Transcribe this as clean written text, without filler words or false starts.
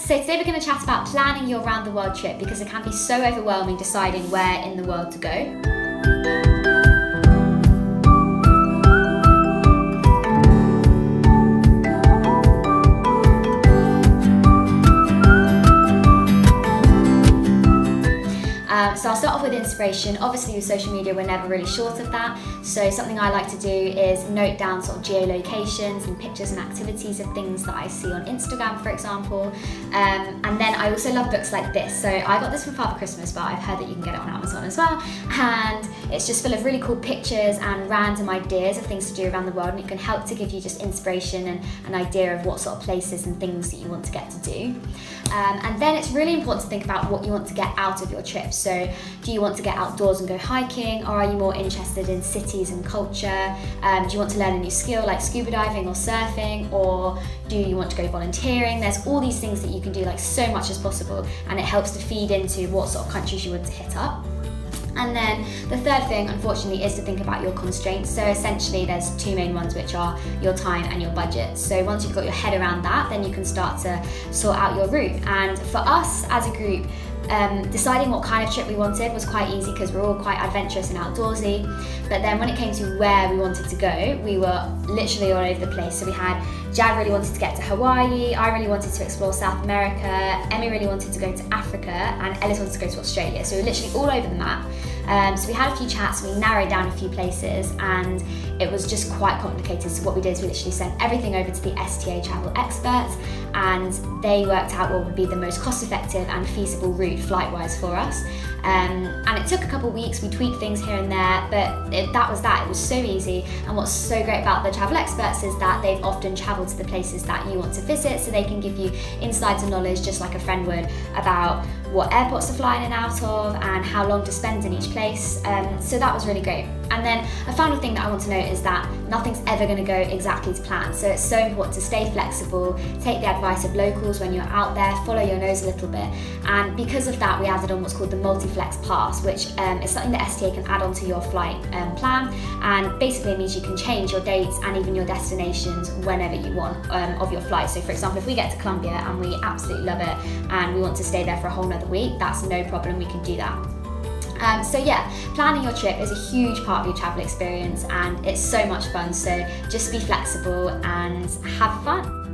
So today we're going to chat about planning your round the world trip because it can be so overwhelming deciding where in the world to go. So I'll start off with inspiration. Obviously with social media we're never really short of that, so something I like to do is note down sort of geolocations and pictures and activities of things that I see on Instagram, for example, and then I also love books like this. So I got this for Father Christmas, but I've heard that you can get it on Amazon as well, and it's just full of really cool pictures and random ideas of things to do around the world, and it can help to give you just inspiration and an idea of what sort of places and things that you want to get to do. And then it's really important to think about what you want to get out of your trip. So do you want to get outdoors and go hiking, or are you more interested in cities and culture? Do you want to learn a new skill like scuba diving or surfing, or do you want to go volunteering? There's all these things that you can do, like so much as possible, and it helps to feed into what sort of countries you want to hit up. And then the third thing, unfortunately, is to think about your constraints. So essentially there's two main ones, which are your time and your budget. So once you've got your head around that, then you can start to sort out your route. And for us as a group, deciding what kind of trip we wanted was quite easy because we're all quite adventurous and outdoorsy. But then when it came to where we wanted to go, we were literally all over the place. So we had Jad really wanted to get to Hawaii, I really wanted to explore South America, Emmy really wanted to go to Africa, and Ellis wanted to go to Australia. So we were literally all over the map. So we had a few chats, we narrowed down a few places, and it was just quite complicated. So what we did is we literally sent everything over to the STA Travel experts, and they worked out what would be the most cost-effective and feasible route flight-wise for us. And it took a couple of weeks, we tweaked things here and there, but that was that. It was so easy. And what's so great about the travel experts is that they've often travelled to the places that you want to visit, so they can give you insights and knowledge just like a friend would about what airports to fly in and out of and how long to spend in each place. So that was really great. And then a final thing that I want to note is that nothing's ever going to go exactly to plan. So it's so important to stay flexible, take the advice of locals when you're out there, follow your nose a little bit. And because of that, we added on what's called the multi-flex pass, which is something that STA can add onto your flight plan. And basically it means you can change your dates and even your destinations whenever you want of your flight. So for example, if we get to Colombia and we absolutely love it and we want to stay there for a whole nother week, that's no problem, we can do that. So yeah, planning your trip is a huge part of your travel experience and it's so much fun, so just be flexible and have fun.